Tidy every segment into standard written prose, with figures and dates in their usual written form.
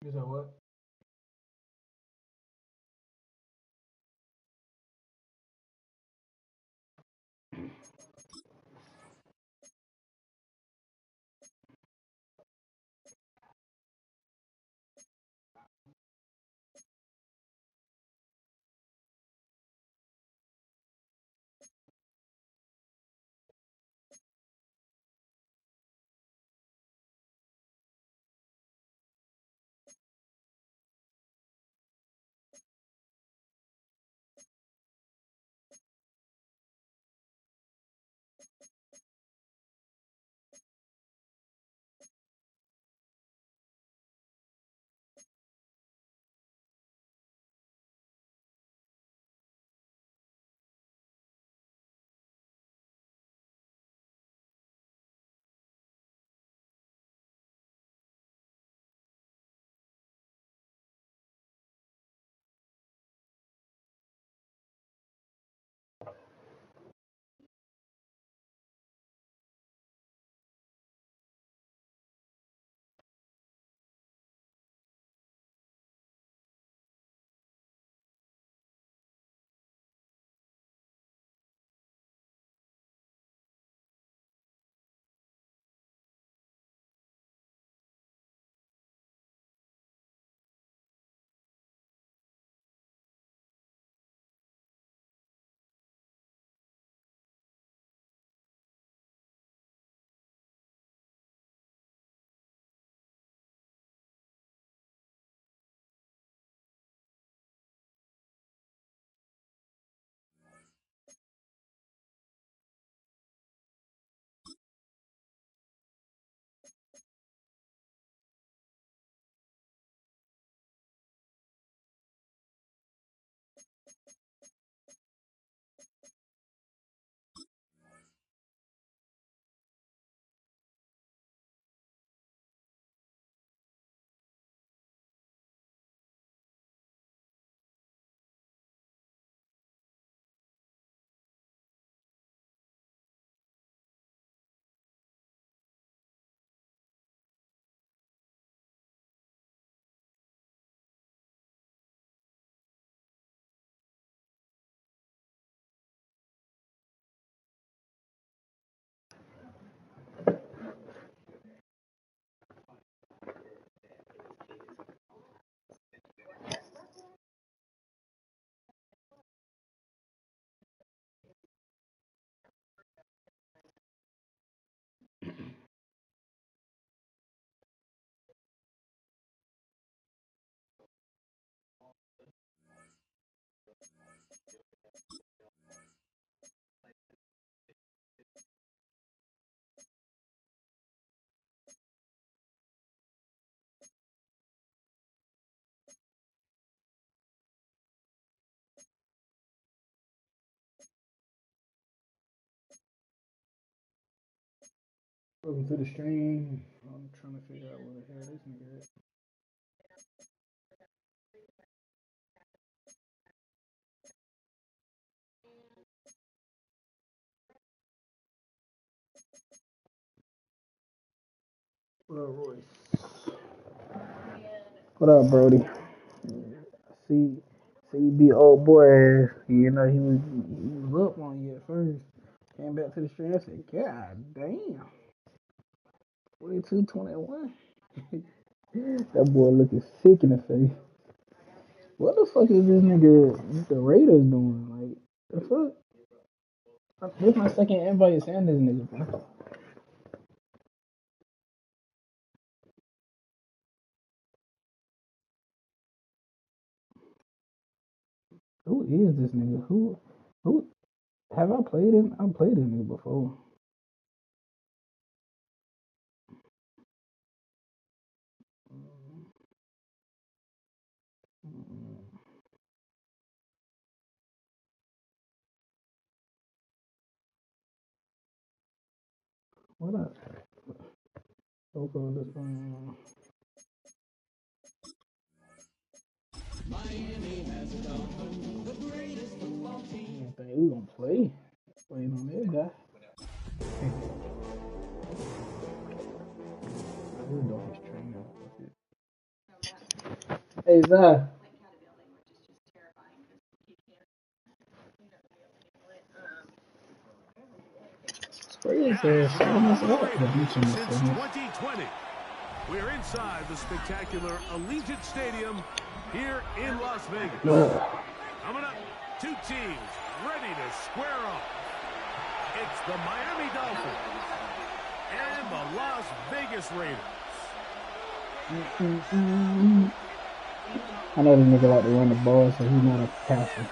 You said what? Welcome to the stream. I'm trying to figure out where the hell this nigga is. What up, Royce? What up, Brody? See, see, you beat old boy ass. You know he was up on you at first. Came back to the stream. I said, God damn, 42-21. That boy looking sick in the face. What the fuck is this nigga? The Raiders doing? Like the fuck? This my second invite saying this nigga, bro. is this nigga? Who have I played him? I played this nigga before. What up? This one. Miami has become the greatest football team. I think we gonna play. Waiting on that guy. Hey, Zai. Spray his ass almost up. Since 2020, we're inside the spectacular Allegiant Stadium here in Las Vegas. Coming up, two teams ready to square off. It's the Miami Dolphins and the Las Vegas Raiders. I know the nigga like to run the ball, so he's not a passer.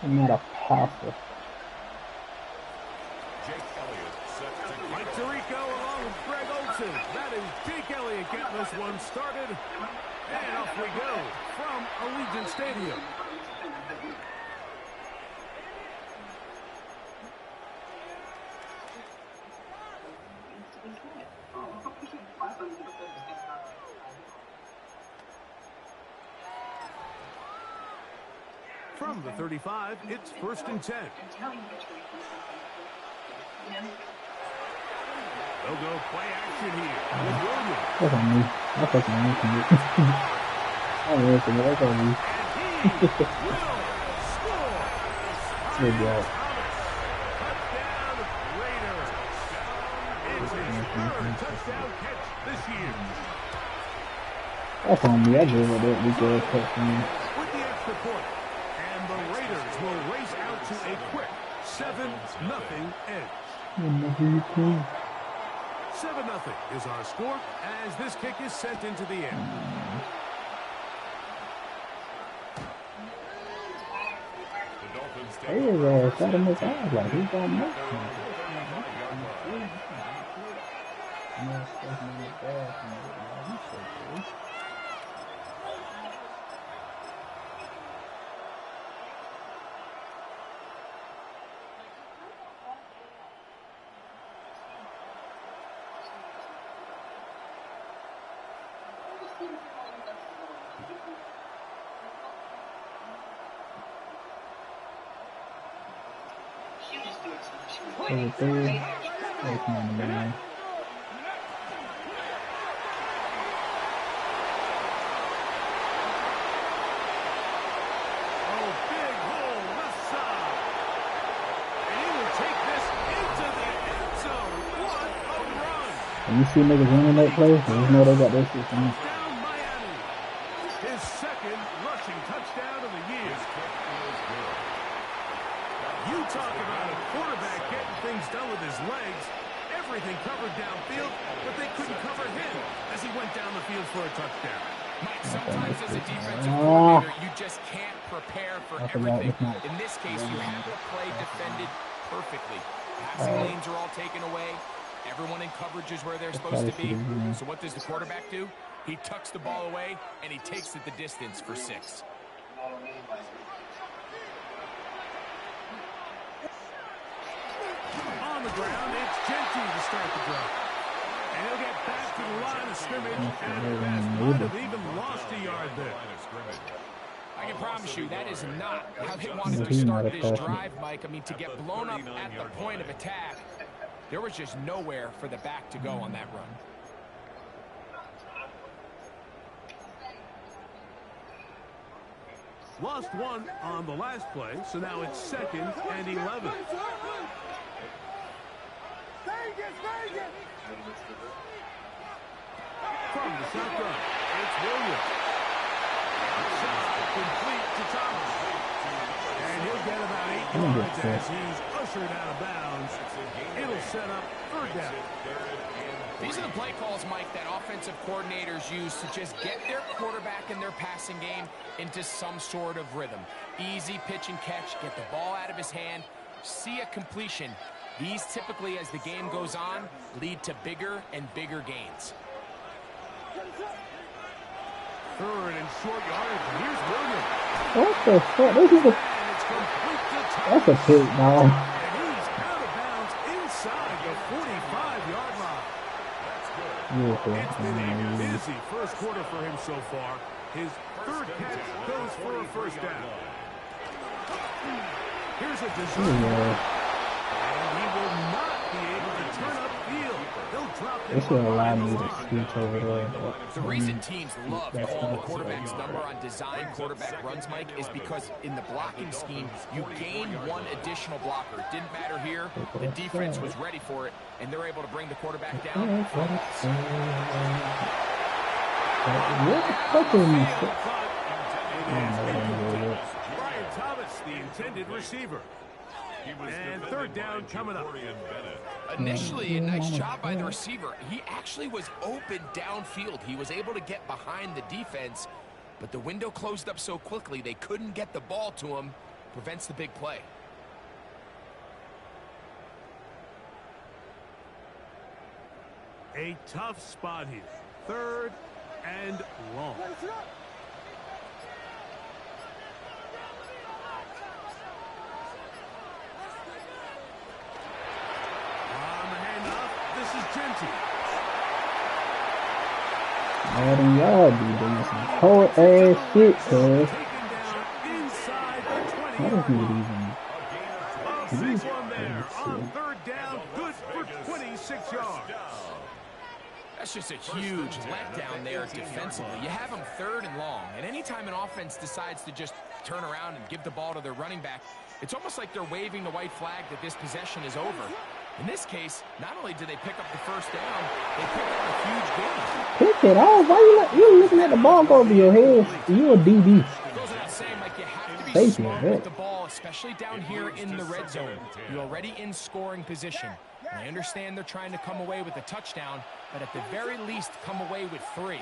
He's not a passer. Mike Tirico along with Greg Olsen. That is Jake Elliott getting this one started. And off we go from Allegiant Stadium. From the 35, it's 1st and 10. They'll go play action here with Williams. That's on me. I fucking want it. I'm working it. That's on me. Good job. Touchdown Raiders. It's his 3rd touchdown catch this year. That's on me. I gave it that weak ass touchdown. With the extra point, and the Raiders will race out to a quick 7-0 edge. 7-0 is our score as this kick is sent into the air. The Dolphins take over. Shot him his eyes like he's gonna make over 3. Oh, come on, man. Oh, big hole left side. And he will take this into the end zone. What a run. When you see niggas running that play, you know they got their shit from me. Touchdown Miami. His 2nd rushing touchdown of the year. You talk about a quarterback getting things done with his legs. Everything covered downfield, but they couldn't cover him as he went down the field for a touchdown. Mike, sometimes as a defensive coordinator, you just can't prepare for everything. In this case, you have the play defended perfectly. Passing lanes are all taken away. Everyone in coverage is where they're supposed to be. So what does the quarterback do? He tucks the ball away, and he takes it the distance for 6. On the ground, it's Genty to start the drive. And he'll get back to the line of scrimmage, and the best might have even lost a yard there. I can promise you that is not how they wanted to start this drive, Mike. I mean, to get blown up at the point of attack, there was just nowhere for the back to go on that run. Lost one on the last play, so now it's 2nd and 11. From the shotgun, it's Williams. Shot complete to Thomas. And he'll get about 8 yards as he's pressured out of bounds. It'll set up third down. These are the play calls, Mike, that offensive coordinators use to just get their quarterback and their passing game into some sort of rhythm. Easy pitch and catch, get the ball out of his hand, see a completion. These typically, as the game goes on, lead to bigger and bigger gains. Third and short yardage. Here's Williams. What the fuck? This is that's a pick, dog. And he's out of bounds inside the 45-yard line. It's been a busy first quarter for him so far. His third catch goes for a first down. Here's a deserved. And he will not be able to turn upfield. He'll drop This will allow me to switch over there. The reason teams love calling the quarterback's number on design quarterback runs, Mike, is because in the blocking scheme, you gain one additional blocker. It didn't matter here. The defense was ready for it, and they're able to bring the quarterback down. Brian Thomas, the intended receiver. And third down coming up. Initially, a nice job by the receiver. He actually was open downfield. He was able to get behind the defense, but the window closed up so quickly they couldn't get the ball to him. Prevents the big play. A tough spot here. Third and long. Madden, y'all be doing some cold ass shit, cuz. How does he even? On third down, good for 26 yards. That's just a huge letdown there defensively. You have them third and long, and anytime an offense decides to just turn around and give the ball to their running back, it's almost like they're waving the white flag that this possession is over. In this case, not only do they pick up the first down, they pick up a huge gain. Pick it off. Why you looking at the ball go over your head? You a DB. Goes without saying, like, you have to be smart with the ball, especially down here in the red zone. You're already in scoring position. And I understand they're trying to come away with a touchdown, but at the very least, come away with 3.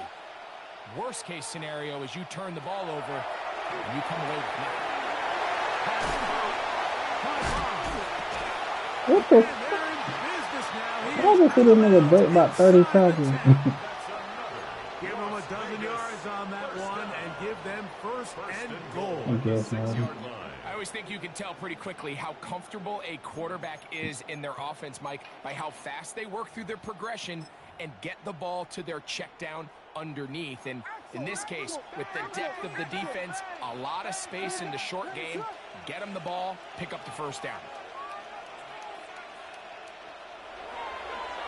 Worst case scenario is you turn the ball over and you come away with nothing. What the? I just hit a nigga break about 30 tackles. Give them a dozen yards on that one and give them first and goal. I always think you can tell pretty quickly how comfortable a quarterback is in their offense, Mike, by how fast they work through their progression and get the ball to their check down underneath. And in this case, with the depth of the defense, a lot of space in the short game, get them the ball, pick up the first down.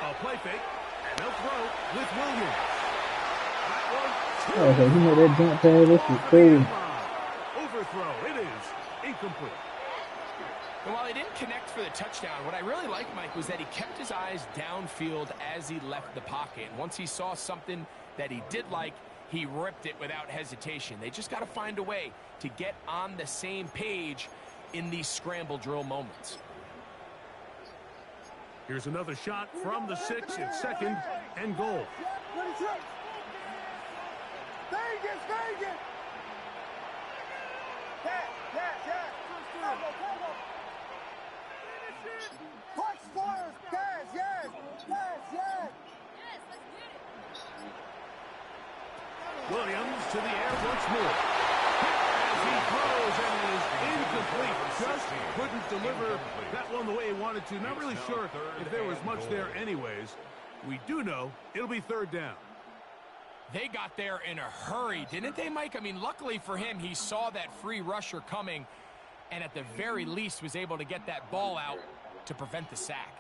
A play fake, and they'll throw with Williams. Okay, you know that jump pass, this is crazy. Overthrow, it is incomplete. And while he didn't connect for the touchdown, what I really liked, Mike, was that he kept his eyes downfield as he left the pocket. And once he saw something that he did like, he ripped it without hesitation. They just got to find a way to get on the same page in these scramble drill moments. Here's another shot from the 6. It's second and goal. Williams to the air once more. As he throws and it is incomplete. Just couldn't deliver that one the way he wanted to. Not really sure if there was much there anyways. We do know it'll be third down. They got there in a hurry, didn't they, Mike? I mean, luckily for him, he saw that free rusher coming and at the very least was able to get that ball out to prevent the sack.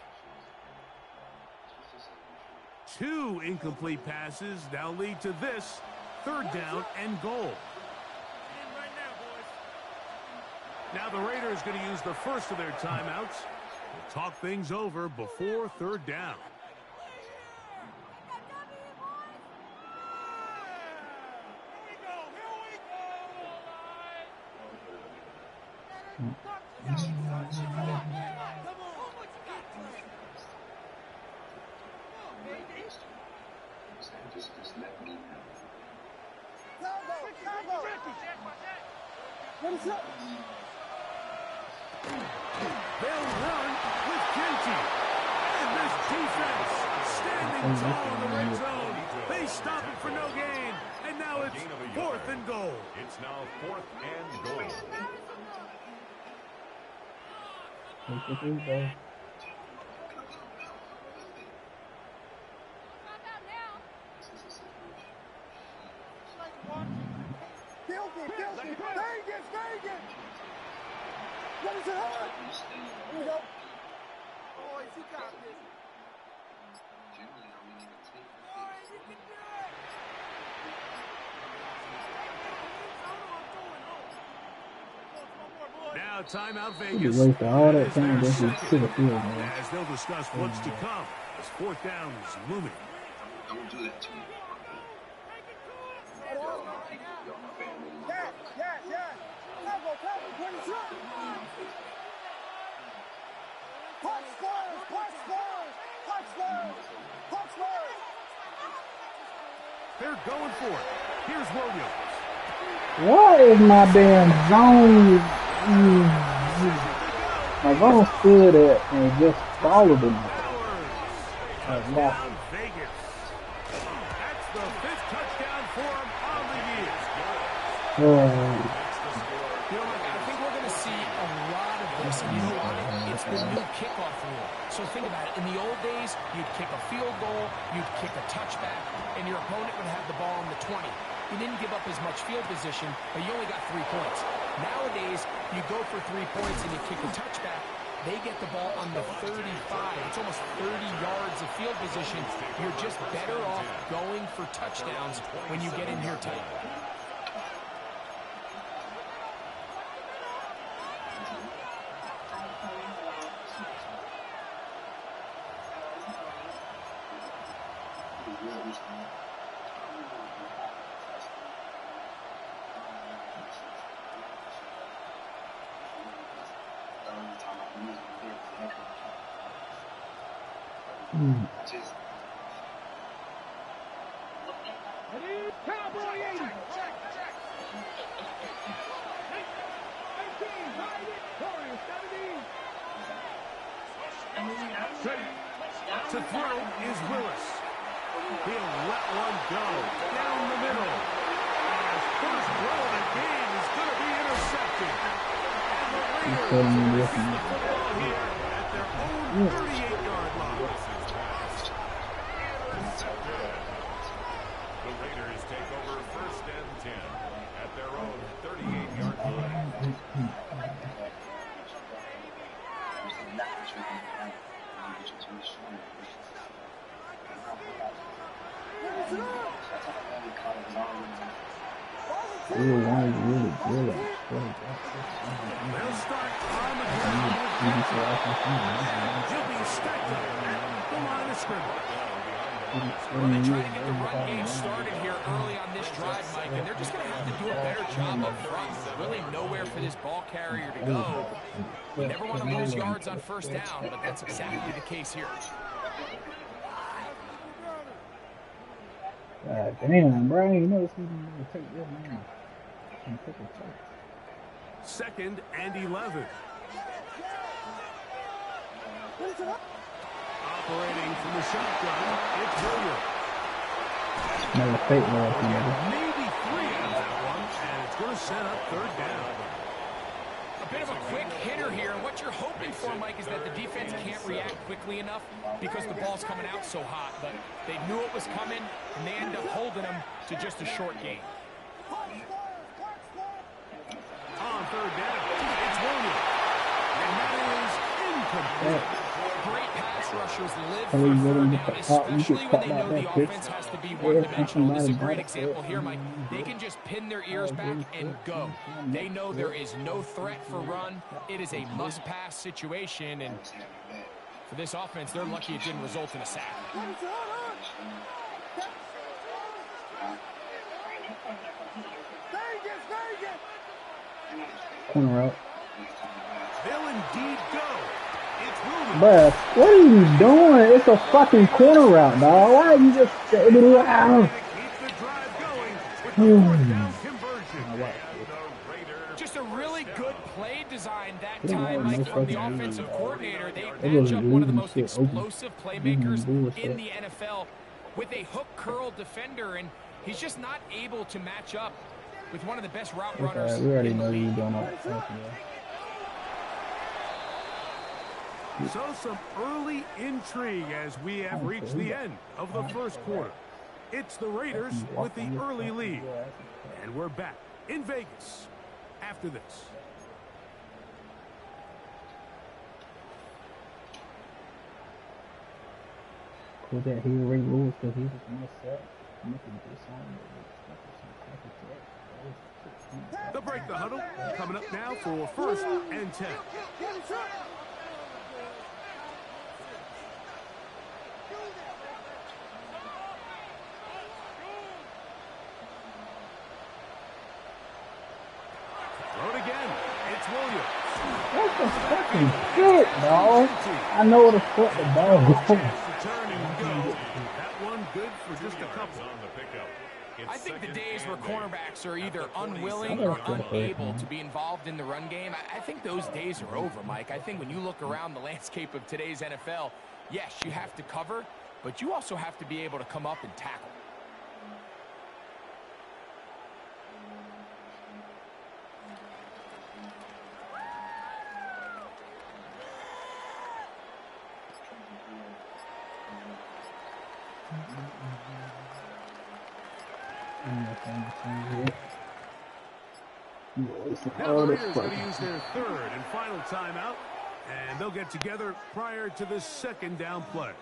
2 incomplete passes now lead to this third down and goal. Now the Raiders going to use the first of their timeouts to talk things over before third down. They'll run with Kenty. And this defense standing tall in the red zone. They stop it for no gain. And now it's 4th and goal. It's now 4th and goal. Vegas! What is it hard? Here we go. Boys, you got this. Boys, you can do it. Now timeout You Vegas. wasted all that time just to the field, man. As they'll discuss what's to come as 4th down is looming. Don't do that to me. Yeah. Cover, 22. Punch first. They're going for it. Here's Williams. What is my damn zone? My zone stood at and just followed him. Touchdown Vegas. That's the 5th touchdown for him on the year. You know, I think we're going to see a lot of this. And you know why? It's the new kickoff rule. So think about it. In the old days, you'd kick a field goal, you'd kick a touchback, and your opponent would have the ball on the 20. You didn't give up as much field position, but you only got 3 points. Nowadays, you go for 3 points and you kick a touchback. They get the ball on the 35. It's almost 30 yards of field position. You're just better off going for touchdowns when you get in here tight. To throw is Willis. He'll let one go down the middle. And his first throw of the game is going to be intercepted. And the Raiders get the football here at their own 38-yard line. The Raiders take over 1st and 10 at their own 38-yard line. Really good. They'll start on the ground. He'll be stacked up at the line of scrimmage. Well, they try to get the run game started here early on this drive, Mike, and they're just going to have to do a better job up front. There's really nowhere for this ball carrier to go. You never want to lose yards on 1st down, but that's exactly the case here. Damn, bro, you know it's going to take this man. 2nd and 11. Operating from the shotgun, it's Williams. Never fake last Maybe 3 night. out of that one, and it's going to set up 3rd down. A bit of a quick hitter here, and what you're hoping for, Mike, is that the defense can't react quickly enough because the ball's coming out so hot. But they knew it was coming, and they end up holding them to just a short gain. On 3rd down, it's Williams. And that is incomplete. Great pass rushers live Can for we get 3rd him down, to cut especially when they know that the pitch? offense has to be one-dimensional. This is a great example here, Mike. They can just pin their ears back and go. They know there is no threat for run. It is a must-pass situation, and for this offense, they're lucky it didn't result in a sack. Corner route. They'll indeed go. It's Williams. Bruh, what are you doing? It's a fucking corner route, dog. Why are you just... Keep the drive going with the 4th down conversion. Just a really that They didn't time, have no Mike, from the fucking lead, offensive dog. coordinator, they They match just up one of the leaving most shit open. explosive Giving them playmakers in bullshit. the NFL with a hook curl defender, and he's just not able to match up with one of the best route runners We already in the know league. you doing all that talking, So some early intrigue as we have reached the end of the first quarter. It's the Raiders with the early lead. And we're back in Vegas after this. Cool that he Ray Lewis because he was more set. They'll break the huddle. Coming up now for first and 10. Throw it again. It's Williams. What the fucking shit, dog? I know where the fuck the ball going. Turn and go. That one good for just a couple. On the pickup. I think the days where cornerbacks are either unwilling or unable to be involved in the run game, I think those days are over, Mike. I think when you look around the landscape of today's NFL, yes, you have to cover, but you also have to be able to come up and tackle. Now the Raiders going to use their third and final timeout, and they'll get together prior to the second down play.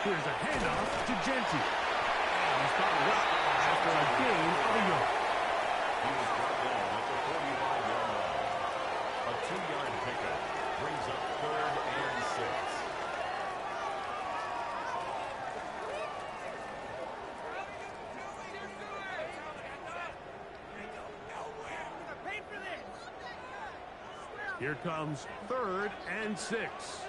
Here's a handoff to Genty. And he's followed up after a gain of a yard. He was brought down at the 45-yard line. A 2-yard pickup brings up 3rd and 6. Here comes 3rd and 6.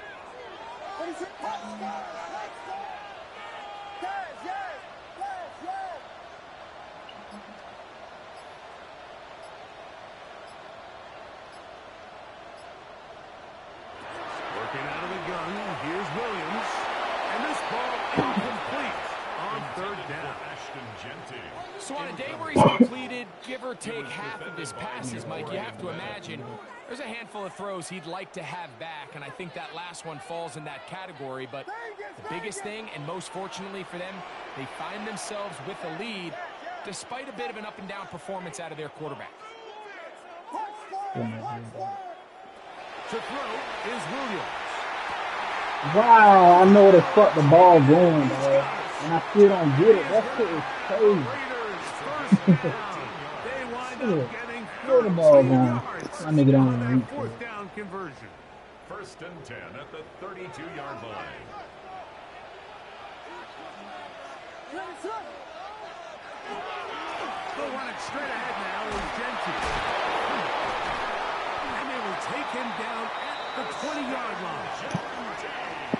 Working out of the gun, here's Williams. And this ball incomplete on 3rd down. So on a day where he's completed, give or take half of his passes, Mike, you have to imagine there's a handful of throws he'd like to have back, and I think that last one falls in that category. But the biggest thing, and most fortunately for them, they find themselves with a lead despite a bit of an up-and-down performance out of their quarterback. To throw is Williams. Wow, I know where the fuck the ball going, dog. And I still don't get it. That shit is crazy. Raiders first down. They wind up getting Where the ball 13 going? yards My nigga don't on even that reach fourth it. down conversion. 1st and 10 at the 32-yard line. They'll run it straight ahead now with Genty. And they will take him down at the 20-yard line.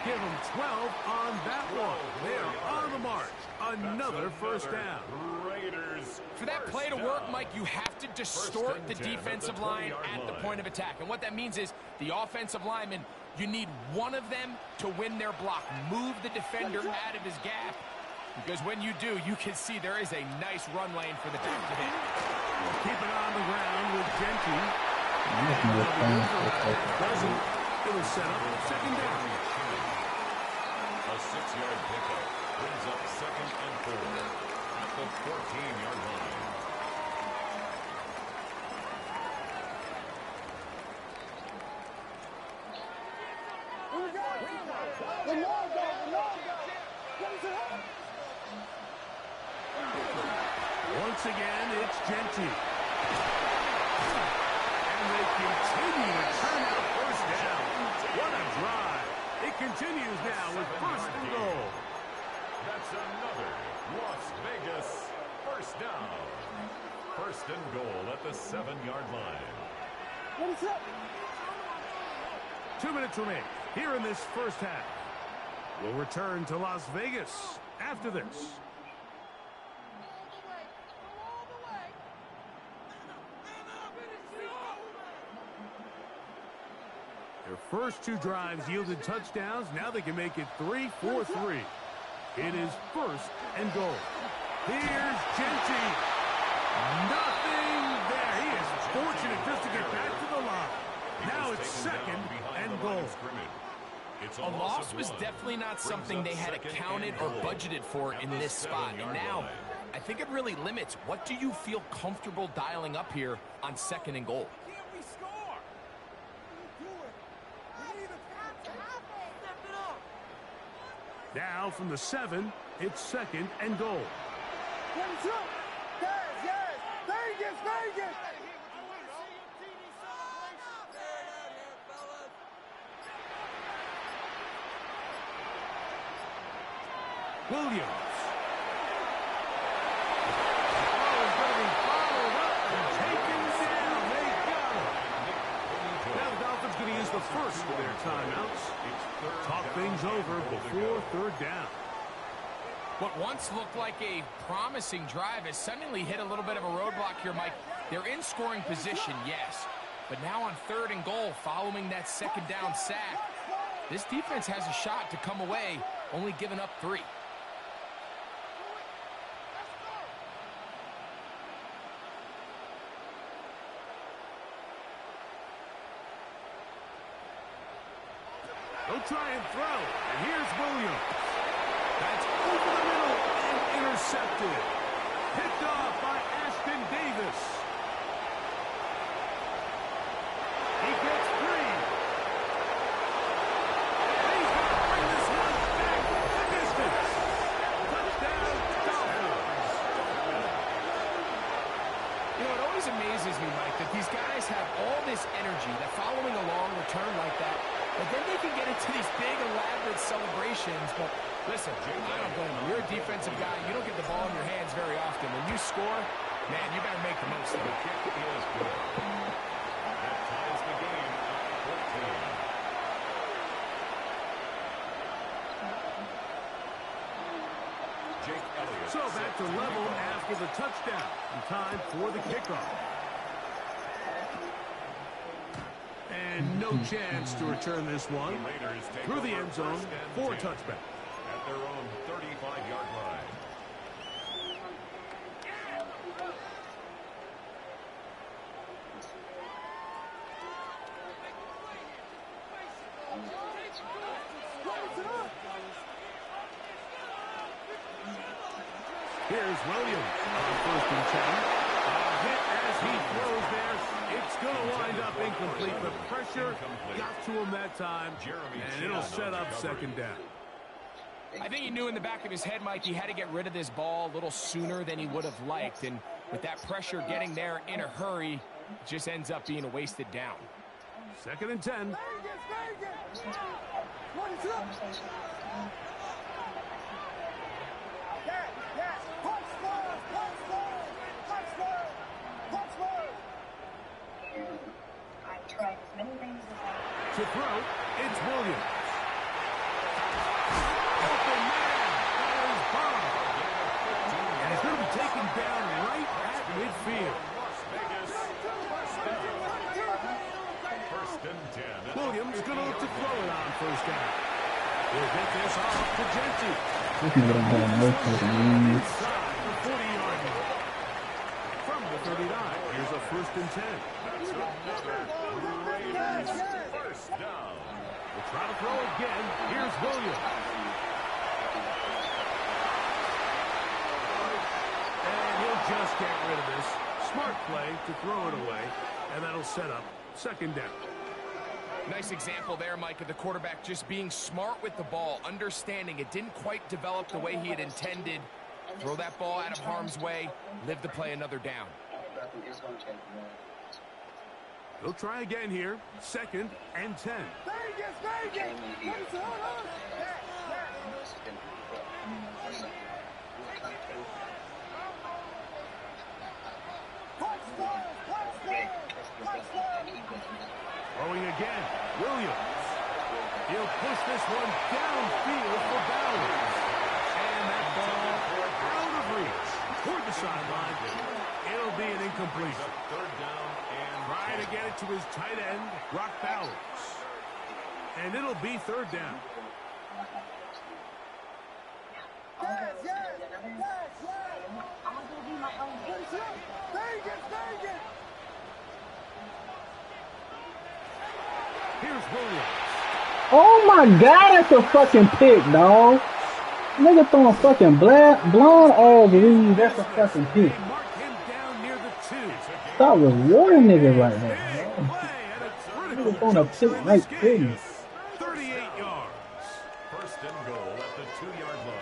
Give him 12 on that one. They are on the march. Another first down. Raiders. For that play to work, Mike, you have to distort the defensive line at the point of attack. And what that means is the offensive lineman, you need one of them to win their block. Move the defender out of his gap. Because when you do, you can see there is a nice run lane for the back to hit. Keep it on the ground with Genty. It was set up second down. A 6-yard pickup brings up 2nd and 4 at the 14-yard line. Once again, it's Genty. And they continue to turn out first down. What a drive. It continues now with first and goal. That's another Las Vegas first down. First and goal at the 7-yard line. What is up? 2 minutes remain here in this first half. We'll return to Las Vegas after this. Their first 2 drives yielded touchdowns. Now they can make it 3-4-3. It is first and goal. Here's Genty. Nothing there. He is fortunate just to get back to the line. Now it's second and goal. A loss was definitely not something they had accounted or budgeted for in this spot. And now, I think it really limits what do you feel comfortable dialing up here on second and goal. Now from the 7, it's second and goal. Yes, Vegas, Vegas! Williams. Oh, he's going to be followed up and taken down. They got him. Now the Dolphins going to use the first of their timeouts. Talk things over before third down. What once looked like a promising drive has suddenly hit a little bit of a roadblock here, Mike. They're in scoring position, yes. But now on third and goal, following that second down sack, this defense has a shot to come away, only giving up 3. They'll try and throw. And here's Williams. That's over the middle and intercepted. Picked off by Ashton Davis. He gets 3. And he's going to bring this one back the distance. Touchdown, Dolphins. You know, it always amazes me, Mike, that these guys have all this energy, that following a long return like that, but then they can get into these big, elaborate celebrations. But listen, I don't blame you. You're a defensive guy. You don't get the ball in your hands very often. When you score, man, you better make the most of it. The kick is good. That ties the game at 14. Jake Elliott. So back to level after the touchdown. And time for the kickoff. And no chance to return this one through the end zone for a touchback. At their own 35-yard line. Here's Williams on first and 10. A hit as he throws there. It's going to wind up incomplete. The pressure got to him that time, and it'll set up second down. I think he knew in the back of his head, Mike, he had to get rid of this ball a little sooner than he would have liked. And with that pressure getting there in a hurry, it just ends up being a wasted down. Second and 10. To throw, it's Williams. Open man, that is Bob. And he's going to be taken down right at midfield. First and 10. Williams going to look to throw it on first down. He'll get this off to Genty. This is what I'm doing most of the game. Inside the 40-yard line. From the 39, here's a first and 10. That's another Raiders first down. We'll try to throw again. Here's Williams. And he'll just get rid of this. Smart play to throw it away, and that'll set up second down. Nice example there, Mike, of the quarterback just being smart with the ball, understanding it didn't quite develop the way he had intended. Throw that ball out of harm's way, live to play another down. He'll try again here. 2nd and 10. Vegas, Vegas! What is it? Hold on! Throwing again. Williams. He'll push this one downfield for Bowers. And that ball out of reach. Toward the sideline. It'll be an incompletion. 3rd down and try to get it to his tight end, Brock Bowers. And it'll be 3rd down. Here's Williams. Oh my God, that's a fucking pick, dog. Nigga throwing fucking blonde ass leaves. That's a fucking pick. Mark him down near the 2. Stop rewarding niggas like that, man. Nigga throwing a pick right to you. 38 yards. 1st and goal at the 2-yard line.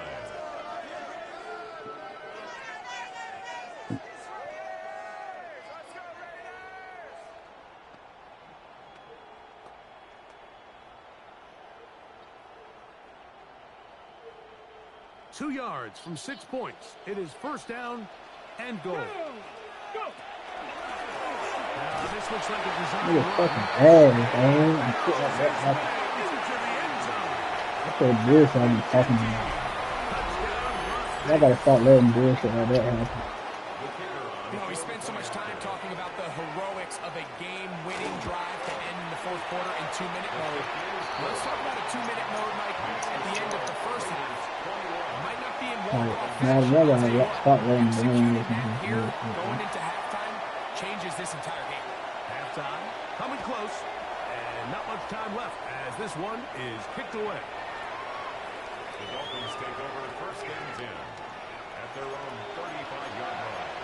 Two yards from 6 points. It is 1st down and goal. Now, this looks like a design. Nigga fucking ass, man. And shit like that. Into the end zone. That's what bullshit I be talking about. Y'all gotta start letting bullshit like that happen. You know, we spent so much time talking about the heroics of a game-winning drive to end in the 4th quarter in 2-minute mode. Let's talk about a 2-minute mode, Mike, at the end of the 1st half. Might not be in walk-off fashion. Y'all gotta start letting bullshit Here, going into halftime, changes this entire game. Halftime coming close, and not much time left as this one is kicked away. The Dolphins take over 1st and 10 at their own 35-yard line.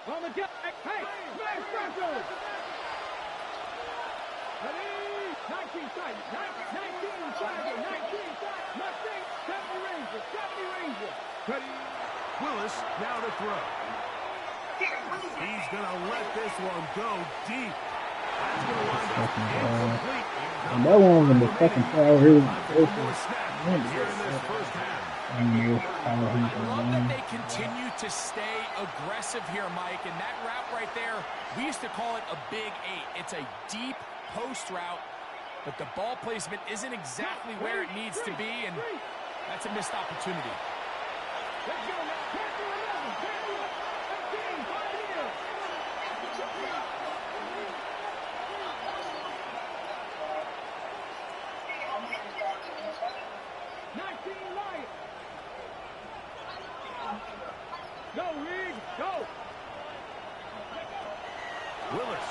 On the deck, hey, smash Broncos! Ready? 19 sight, 19 Tiger, 19 Mustang, 70 Ranger, 70 Ranger. Ready? Willis now to throw. He's going to let this one go deep. That's going to wind up incomplete. And that one was the fucking far really More snaps here in this 1st half. I love that they continue to stay aggressive here, Mike. And that route right there, we used to call it a big 8. It's a deep post route, but the ball placement isn't exactly where it needs to be, and that's a missed opportunity. Let's go now. 19 Lions. Go, Reed, go. Willis.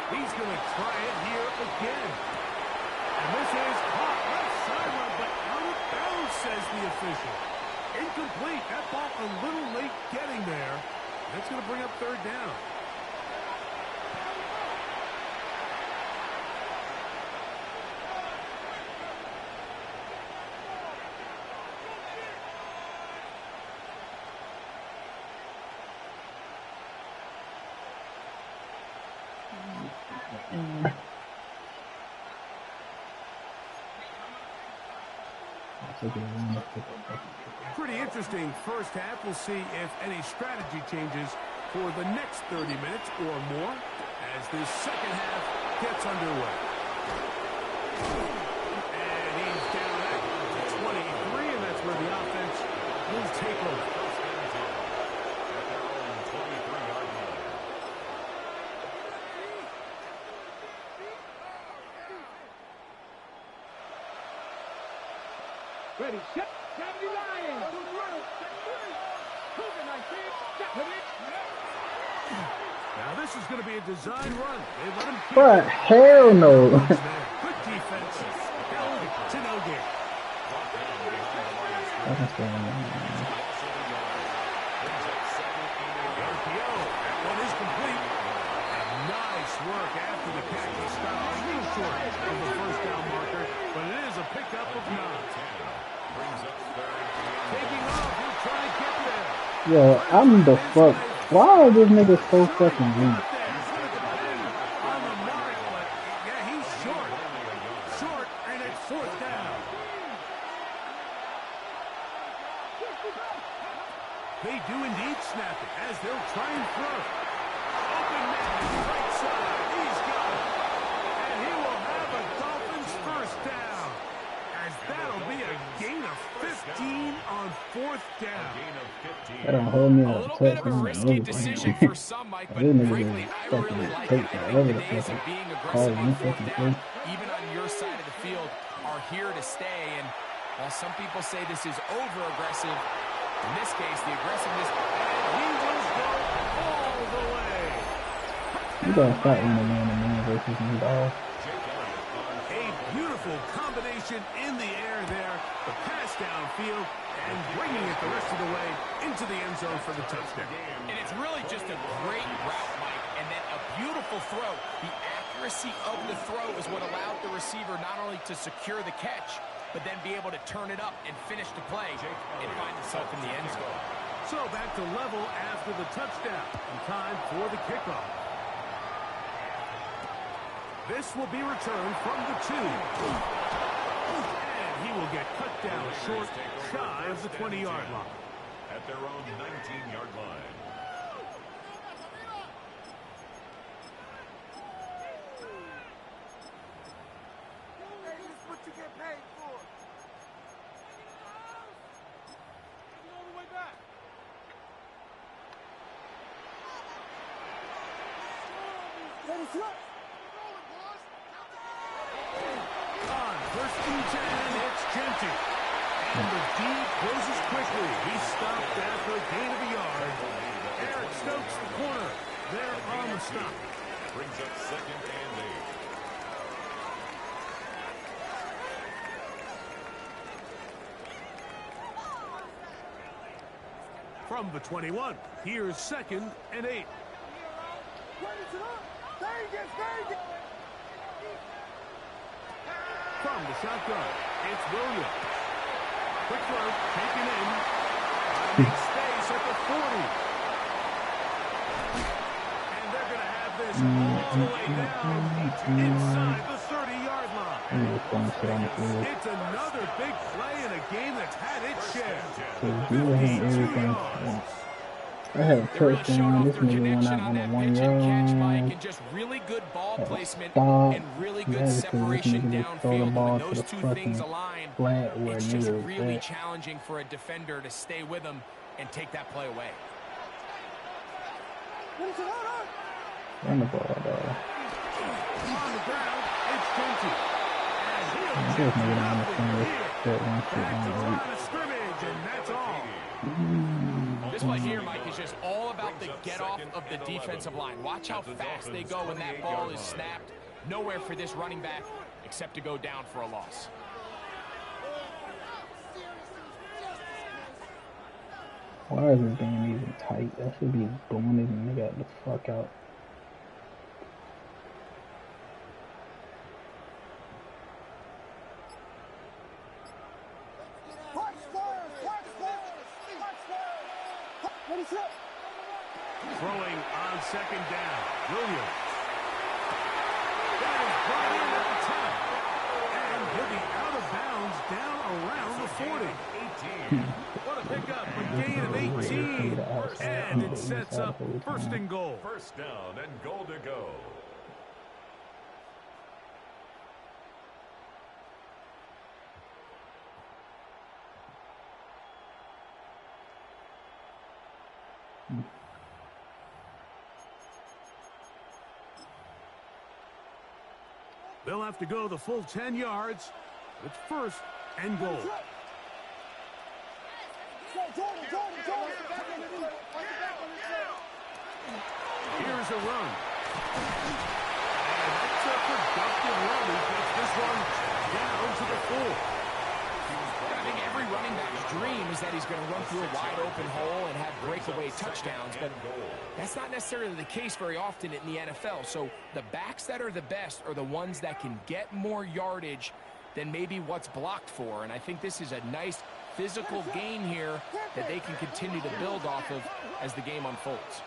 He's going to try it here again. And this is caught left sideline, but out of bounds, says the official. Incomplete. That ball a little late getting there. That's going to bring up 3rd down. Pretty interesting 1st half. We'll see if any strategy changes for the next 30 minutes or more as this 2nd half gets underway. And he's down at 23, and that's where the offense will take over. 1st and 10 at their own 23-yard line. Ready, set, 70 Lions. Now this is going to be a design run. They let him keep But hell no. Good defense. Held to no gain. I can stay on RPO. That one is complete. Nice work after the catch. He stopped a little short of the first down marker, but it is a pickup of 9. Taking off, he'll try to get there. Yo, I'm the fuck. Why are these niggas so fucking weak? On the mark, but yeah, he's short. Short, and it's 4th down. They do indeed snap it as they'll try and throw. Open man, right side. He's got it. And he will have a Dolphins first down. As that'll be a gain of 15 on 4th down. That don't hold me A up. little bit of a risky decision for some, Mike, but frankly, I really like it. I think the days of being aggressive on 4th down, even on your side of the field, are here to stay. And while some people say this is over-aggressive, in this case, the aggressiveness, and he will go all the way. You gotta start in the man versus me all. A beautiful combination in the air there. The pass downfield and bringing it the rest of the way into the end zone for the touchdown. And it's really just a great route, Mike, and then a beautiful throw. The accuracy of the throw is what allowed the receiver not only to secure the catch, but then be able to turn it up and finish the play and find himself in the end zone. So back to level after the touchdown. And time for the kickoff. This will be returned from the 2. And he will get cut down short, shy of the 20-yard line. At their own 19-yard line. On 1st and 10, it's Genty. And the D closes quickly. He stopped after a gain of a yard. Eric Stokes, the corner. They're on the stop. Brings up 2nd and 8. From the 21, here's 2nd and 8. From the shotgun, it's Williams. Quick work, taken in. Makes space at the 40. And they're going to have this all the way down inside the 30-yard line. It's another big play in a game that's had its share. 52 yards. I had a touchdown. This nigga went out on a 1 yard. And just really good ball placement Stop. and really good separation downfield. When those two things align, it's just really challenging for a defender to stay with him and take that play away. Run the ball, dog. On the ground, it's Genty. And This nigga don't understand this one shit back to the on line of scrimmage, and that's all. This play here, Mike, is just all about the get-off of the defensive line. Watch how fast they go when that ball is snapped. Nowhere for this running back except to go down for a loss. Why is this game even tight? That should be going this nigga the fuck out. Throwing on 2nd down, Williams. That is brought in at the top. And he'll be out of bounds down around the 40. What a pickup, a gain of 18. And it sets up 1st and goal. 1st down and goal to go. They'll have to go the full 10 yards. It's 1st and goal. Here's a run. And it's a productive run. He gets this one down to the 4. I think every running back's dream is that he's going to run through a wide open hole and have breakaway touchdowns, but that's not necessarily the case very often in the NFL. So the backs that are the best are the ones that can get more yardage than maybe what's blocked for. And I think this is a nice physical gain here that they can continue to build off of as the game unfolds.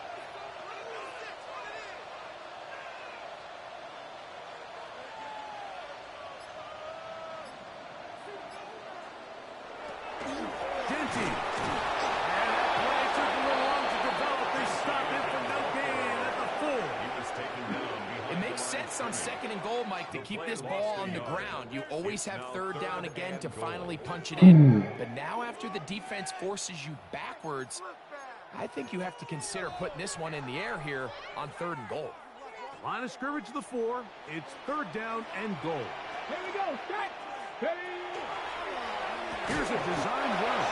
On second and goal, Mike, to keep this ball on the ground. You always have third down again to finally punch it in. But now after the defense forces you backwards, I think you have to consider putting this one in the air here on third and goal. Line of scrimmage to the 4. It's third down and goal. Here we go. Set. Here's a design run.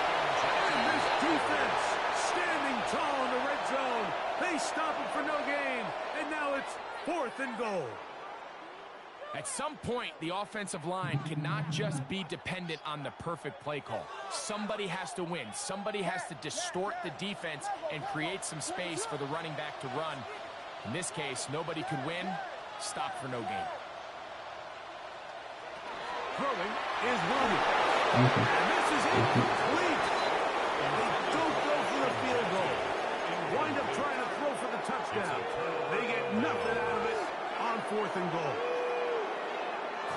And this defense standing tall in the red zone. They stop it for no gain. And now it's fourth and goal. At some point, the offensive line cannot just be dependent on the perfect play call. Somebody has to win. Somebody has to distort the defense and create some space for the running back to run. In this case, nobody could win. Stop for no gain. Throwing is Williams. And this is incomplete. They don't go for the field goal and wind up trying to throw for the touchdown. They get nothing out of it on fourth and goal.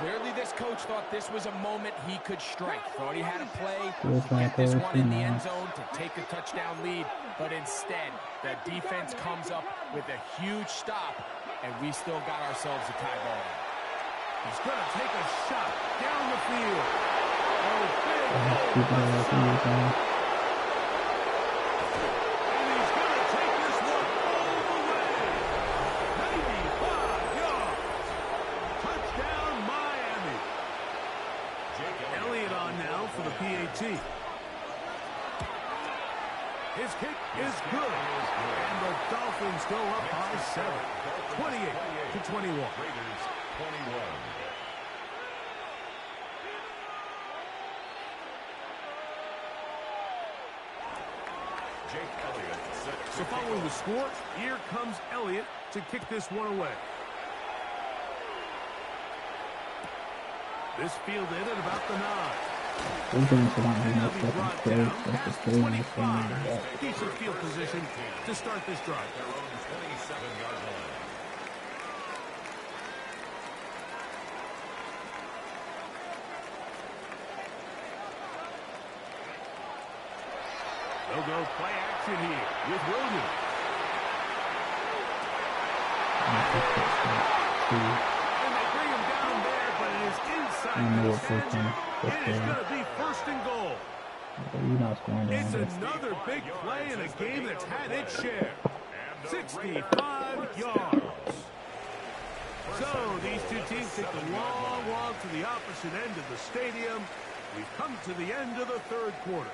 Clearly, this coach thought this was a moment he could strike. Thought he had a play to get this one in the end zone to take a touchdown lead. But instead, the defense comes up with a huge stop, and we still got ourselves a tie ball. He's going to take a shot down the field. Oh, big hole. His kick is good, and the Dolphins go up by 7, 28-21. Raiders 21. Jake Elliott set. So following the score, here comes Elliott to kick this one away. This fielded at about the 9. They're going to not have enough fucking Decent field position to start this drive. Their own 27-yard line. They'll go play action here with Williams. And they bring him down there, but it is inside the 10. It is going to be first and goal. It's another big play in a game that's had its share. 65 yards. So these two teams take the long walk to the opposite end of the stadium. We've come to the end of the third quarter.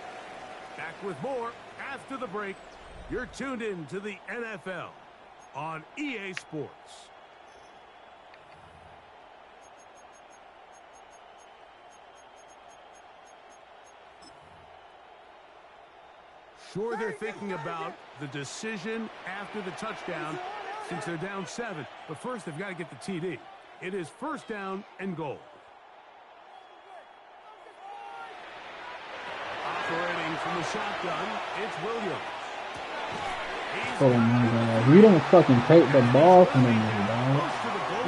Back with more after the break. You're tuned in to the NFL on EA Sports. Sure, they're thinking about the decision after the touchdown since they're down 7. But first, they've got to get the TD. It is first down and goal. Operating from the shotgun, it's Williams. Oh my God. You don't fucking take the ball from them, dog.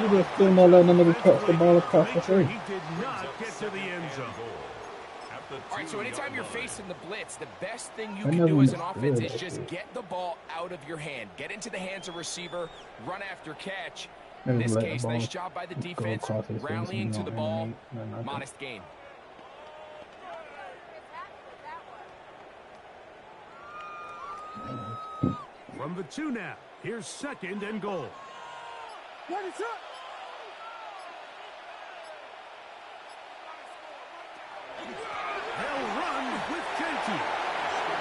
You just sitting there letting them nigga catch the ball across the face. He did not get to the end zone. All right, so anytime you're facing the blitz, the best thing you can do as an offense is just get the ball out of your hand. Get into the hands of receiver, run after catch. In this case, nice job by the defense, rallying to the ball, modest gain. From the 2 now, here's second and goal. They'll run with JT.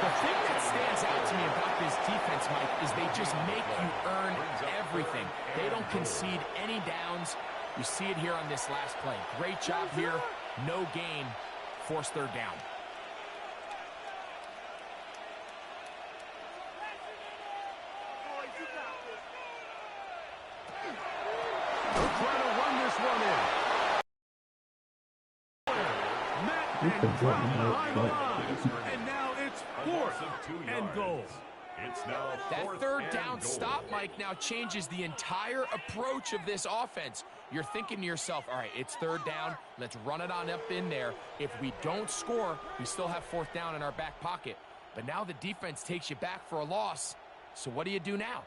The thing that stands out to me about this defense, Mike, is they just make you earn everything. They don't concede any downs. You see it here on this last play. Great job here. No gain. Forced third down. They'll try to run this one in. Met and dropped behind the lines. And now it's 4th and goal. It's now That third down goal. stop, Mike, now changes the entire approach of this offense. You're thinking to yourself, all right, it's 3rd down. Let's run it on up in there. If we don't score, we still have 4th down in our back pocket. But now the defense takes you back for a loss. So what do you do now?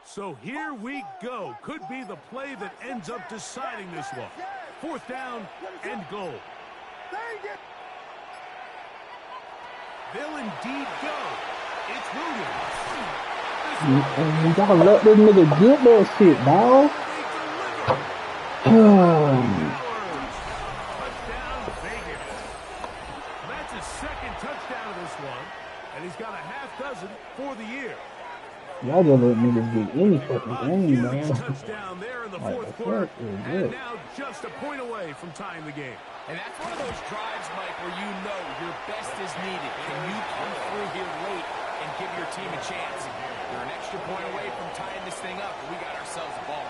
So here we go. Could be the play that ends up deciding this one. 4th down and goal. They'll indeed go. It's Williams. You gotta let this nigga get that shit, dog. Touchdown Vegas. That's his 2nd touchdown of this one, and he's got a half dozen for the year. Y'all just let niggas get any fucking game, man. Touchdown there in the 4th quarter, and now just a point away from tying the game. And that's one of those drives, Mike, where you know your best is needed. Can you come through here late and give your team a chance? You're an extra point away from tying this thing up, and we got ourselves a ball.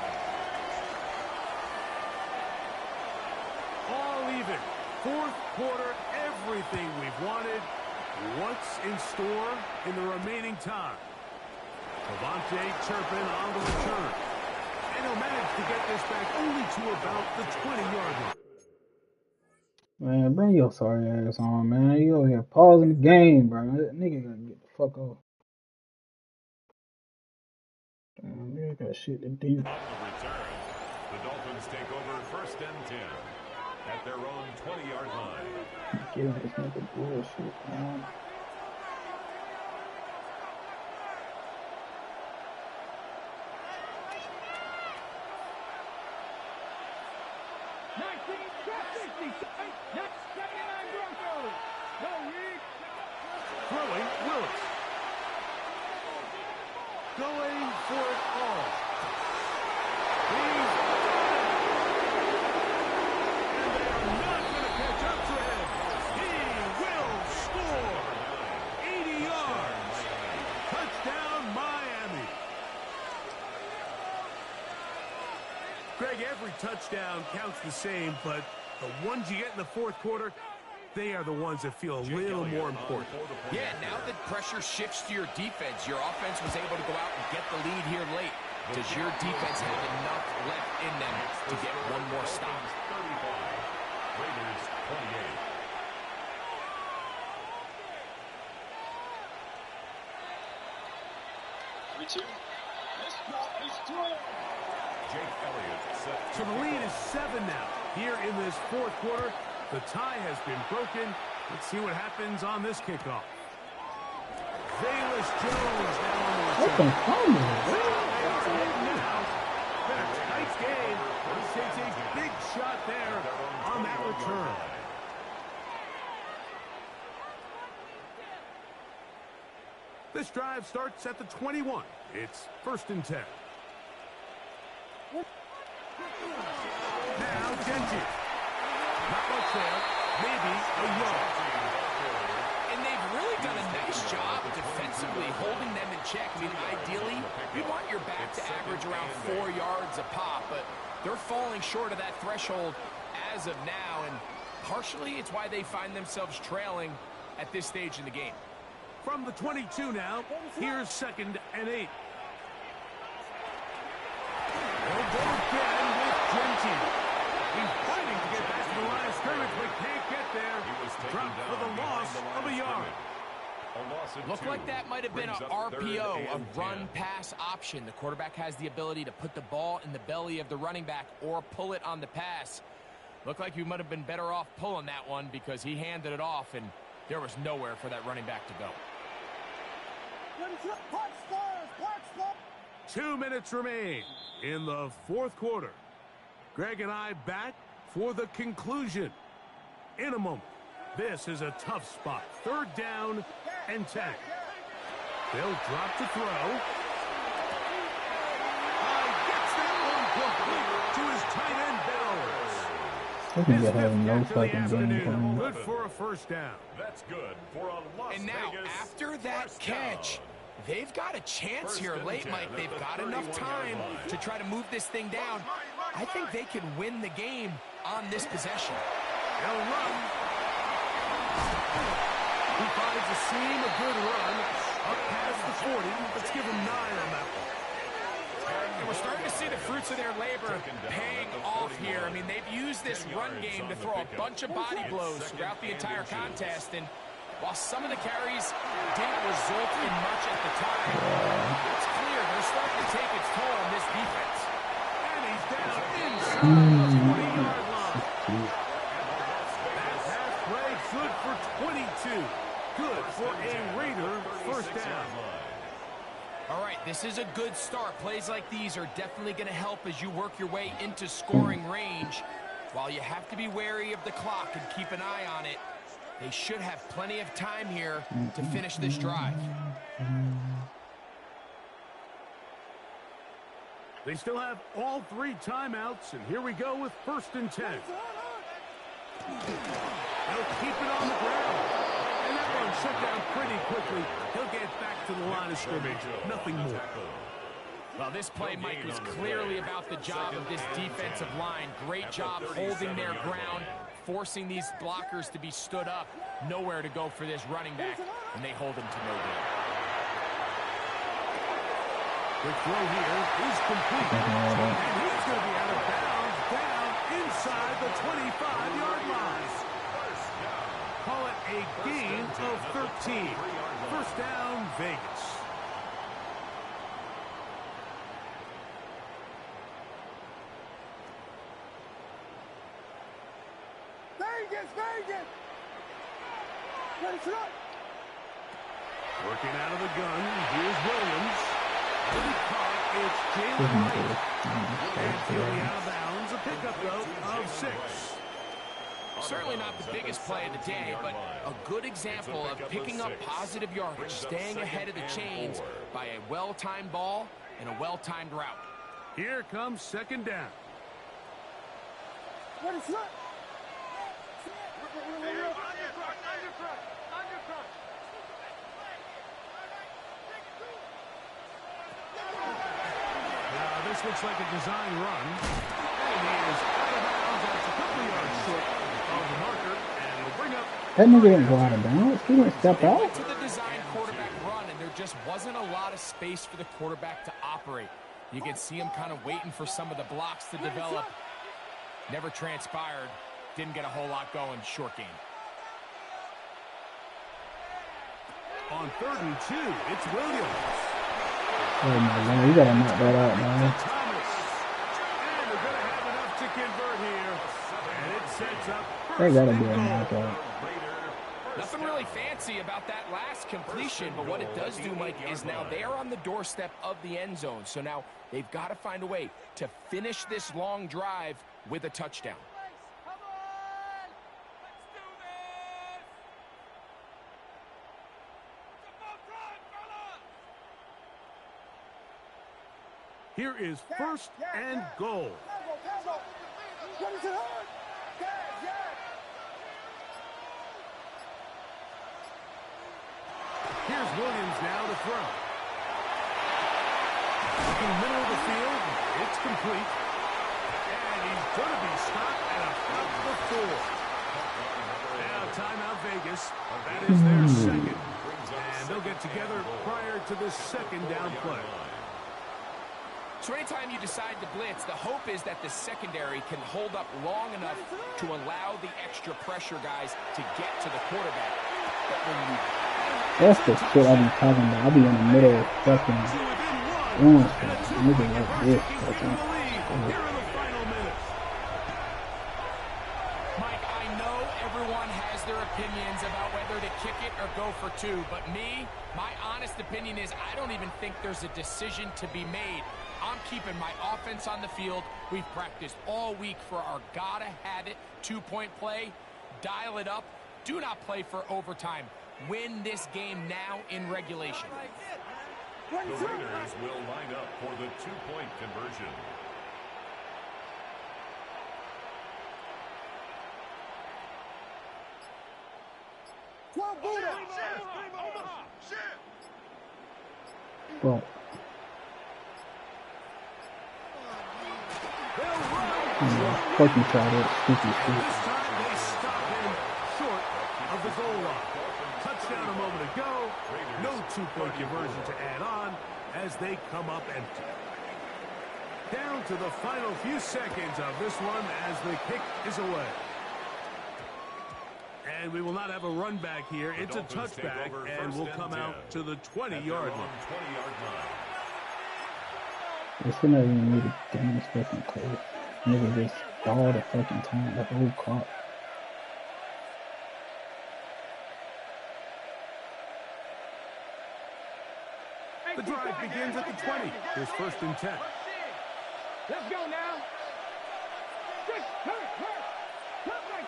All even. 4th quarter, everything we've wanted. What's in store in the remaining time? Devontae Turpin on the return. And he'll manage to get this back only to about the 20-yard line. Man, bring your sorry ass on, man. You over here pausing the game, bro. That nigga gotta get the fuck off. Damn, nigga got shit to do. On the return, the Dolphins take over 1st and 10 at their own 20-yard line. Give this nigga bullshit, man. Throwing Willis. Going for it all. And they're not going to catch up to him. He will score. 80 yards. Touchdown, Miami. Greg, every touchdown counts the same, but the ones you get in the 4th quarter, they are the ones that feel a little more important. Yeah, now that pressure shifts to your defense, your offense was able to go out and get the lead here late. Does your defense have enough left in them to get one more stop? 35, Raiders 28. 3-2. Let's go. Jake Elliott set. So the lead is 7 now. Here in this 4th quarter, the tie has been broken. Let's see what happens on this kickoff. Velus Jones now on the What the hell, man? now. Been a tight game. He takes a big shot there on that return. This drive starts at the 21. It's 1st and 10. Now Genty. Not much there. Maybe a yard. And they've really done a nice job defensively holding them in check. I mean, ideally, you want your back to average around 4 yards a pop, but they're falling short of that threshold as of now, and partially it's why they find themselves trailing at this stage in the game. From the 22 now, here's 2nd and 8. They'll go again with Genty. He's fighting to get back to the line of scrimmage, but can't get there. Dropped for the loss of a yard. Looked like that might have been an RPO, a run-pass option. The quarterback has the ability to put the ball in the belly of the running back or pull it on the pass. Looked like he might have been better off pulling that one because he handed it off, and there was nowhere for that running back to go. 2 minutes remain in the 4th quarter. Greg and I back for the conclusion in a moment. This is a tough spot. 3rd down and 10. They'll drop to throw. Gets there This This nigga have fifth no get to the fucking game afternoon. plan. Good for a first down. That's good for a Las And now, Vegas after that first catch, down. they've got a chance First here and late, 10 Mike. at They've the got enough 31-yard time line. to try to move this thing down. I think they can win the game on this possession. They'll run. He finds a seam, a good run. Up past the 40. Let's give him 9 on that one. And we're starting to see the fruits of their labor paying off here. I mean, they've used this run game to throw a bunch of body blows throughout the entire contest. And while some of the carries didn't result in much at the time, it's clear they're starting to take its toll on this defense. And he's down inside the 20-yard line. That pass play good for 22. Good for a Raider first down. All right, this is a good start. Plays like these are definitely going to help as you work your way into scoring range. While you have to be wary of the clock and keep an eye on it, they should have plenty of time here to finish this drive. They still have all 3 timeouts, and here we go with first and 10. They'll keep it on the ground. And that one shut down pretty quickly. He'll get back to the line of scrimmage. Nothing more. Well, this play, Mike, was clearly about the job of this defensive line. Great job holding their ground, forcing these blockers to be stood up. Nowhere to go for this running back, and they hold him to no gain. The throw here is complete. And he's going to be out of bounds, down inside the 25-yard line. Call it a gain of 13. First down, Vegas. Vegas! Let's run! Working out of the gun, here's Williams. Really caught, it's Jalen Wright. And feeling out of bounds, a pickup, though, of 6. Certainly not the biggest play of the day, but a good example of picking up positive yardage, staying ahead of the chains by a well-timed ball and a well-timed route. Here comes second down. Let us run! Now, this looks like a design run. And he is out of bounds. That's a couple yards short of the marker. And it'll bring up... That nigga didn't go out of bounds. He didn't step They out. went to the design quarterback run, and there just wasn't a lot of space for the quarterback to operate. You can see him kind of waiting for some of the blocks to develop. Never transpired. Didn't get a whole lot going. Short game. On 3rd and 2, it's Williams. Oh my God, you gotta knock that out, man. Thomas. And they're going to have enough to convert here. And it sets up They first gotta and be a goal. knockout. Nothing really fancy about that last completion, but what it does do, Mike, is now they are on the doorstep of the end zone. So now they've got to find a way to finish this long drive with a touchdown. Here is first and goal. What is it hard? Here's Williams now to throw. Looking middle of the field, it's complete. And he's going to be stopped at about the 4. Now timeout Vegas. That is their second. And they'll get together prior to this second down play. So anytime you decide to blitz, the hope is that the secondary can hold up long enough to allow the extra pressure guys to get to the quarterback. But when you... That's the shit I be talking about. I be in the middle of fucking doing shit. Nigga like this. Fucking. Here in the final minutes. Mike, I know everyone has their opinions about whether to kick it or go for 2, but me, my honest opinion is I don't even think there's a decision to be made. I'm keeping my offense on the field. We've practiced all week for our gotta-have-it 2-point play. Dial it up. Do not play for overtime. Win this game now in regulation. The Raiders will line up for the 2-point conversion. But fuck you, try that stupid shit. This time they stop him short of the goal line. Touchdown a moment ago. No two-point conversion to add on as they come up empty. Down to the final few seconds of this one as the kick is away. And we will not have a run back here. It's a touchback, and we'll come out to the 20-yard line. It's gonna even need a damn fucking close. Nigga just all the fucking time, the whole clock. The drive begins at the 20. Here's 1st and 10. Let's go now. Cut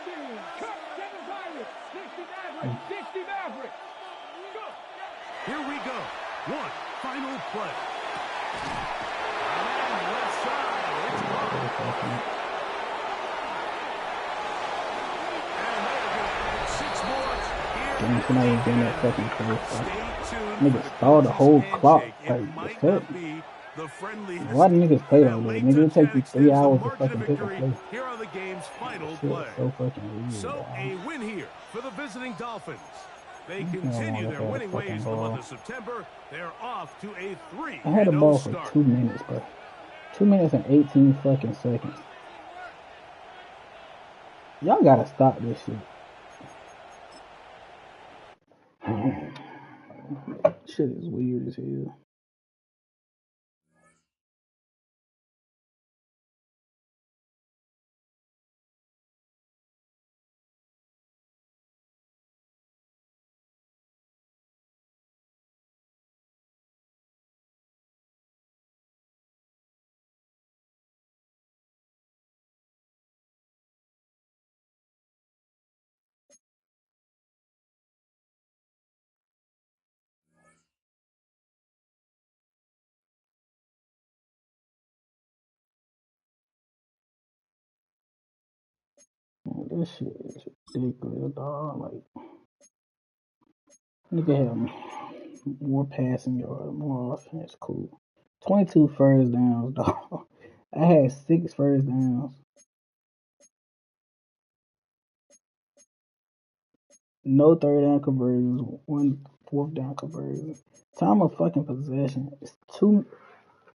19. Cut 7 Pirates. 60 Mavericks. 60 Mavericks. Go. Here we go. One final play. And left side. It's gone. And they're going to add 6 more here. Damn, somebody ain't getting that fucking close. Stay tuned. Niggas stall the whole clock. Like, the fuck? Why do niggas play like that? Nigga, it take you 3 hours to fucking pick a play. Here are the game's final Shit play. is so fucking weird, So bro. a win here for the visiting Dolphins. They don't continue wanna their have winning the fucking ways in the month ball. of September. They're off to a I had the 3-0 ball for start. 2 minutes, bro. 2 minutes and 18 fucking seconds. Y'all gotta stop this shit. Shit is weird as hell. Man, this shit is ridiculous, dog. Like, nigga have more passing yards, more offense. Cool. 22 first downs, dog. I had 6 first downs. No third down conversions, 1 fourth down conversion. Time of fucking possession is 2.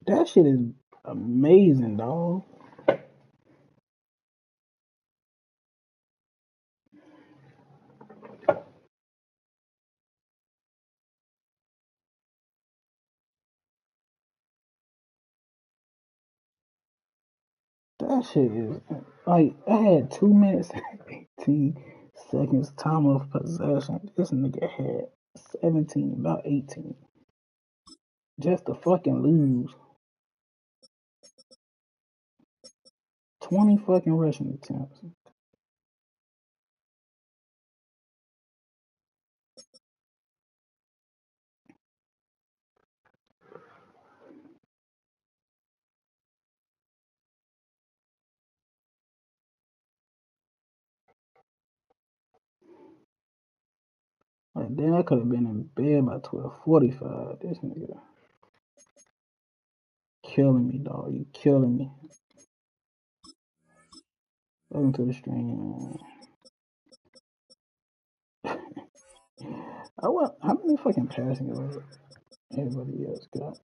That shit is amazing, dog. That shit is like I had 2 minutes and 18 seconds time of possession. This nigga had 17, about 18. Just to fucking lose. 20 fucking rushing attempts. Like damn, I could have been in bed by 12:45. This nigga killing me, dog. You killing me. Welcome to the stream. I want how many fucking passing yards everybody else got?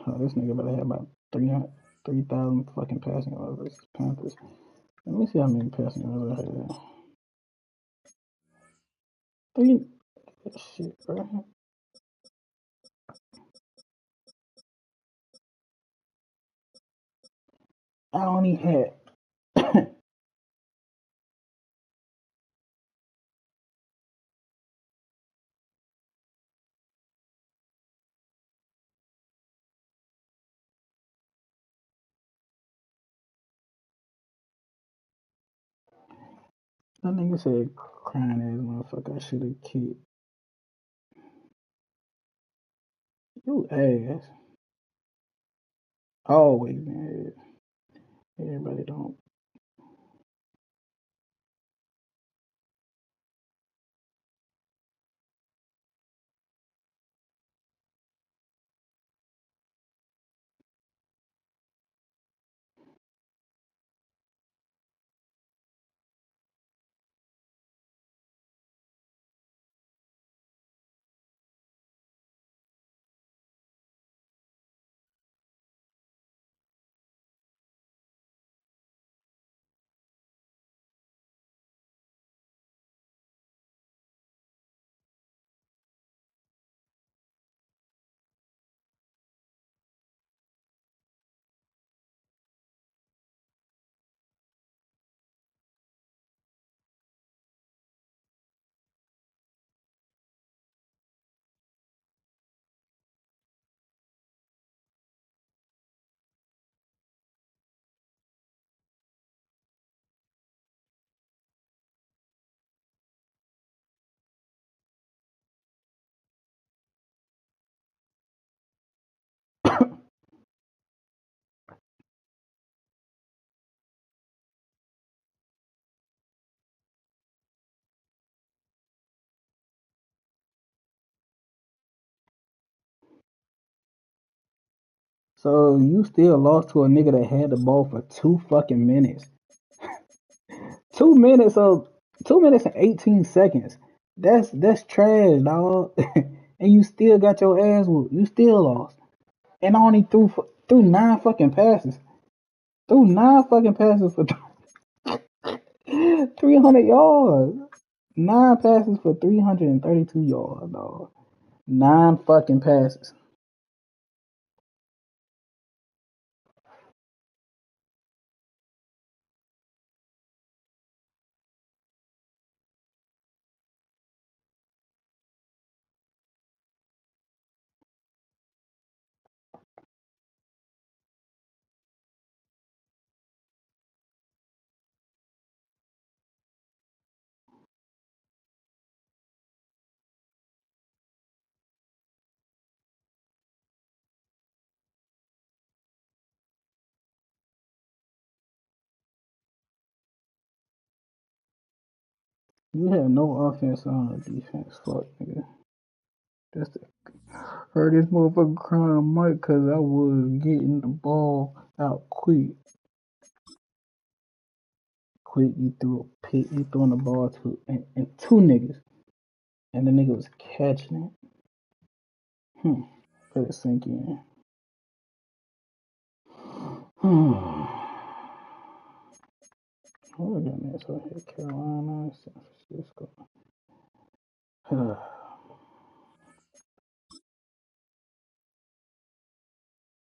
Oh, this nigga better have about 3,000 fucking passing yards versus Panthers. Let me see how many passing yards I had. 3. Shit, bro. I only had. That nigga said crying ass motherfucker. I should have kicked. You ass. Always been ass. Everybody don't. So you still lost to a nigga that had the ball for 2 fucking minutes. 2 minutes of 2 minutes and 18 seconds. That's trash, dog. And you still got your ass whooped. You still lost. And I only threw 9 fucking passes. Threw 9 fucking passes for 300 yards. 9 passes for 332 yards, dog. 9 fucking passes. You have no offense on defense. Fuck, nigga. That's the heard this motherfucker crying on mic because I was getting the ball out quick. Quick, you threw a pick. You throwing the ball to and two niggas, and the nigga was catching it. Let it sink in. What we got next right here? Carolina, San Francisco.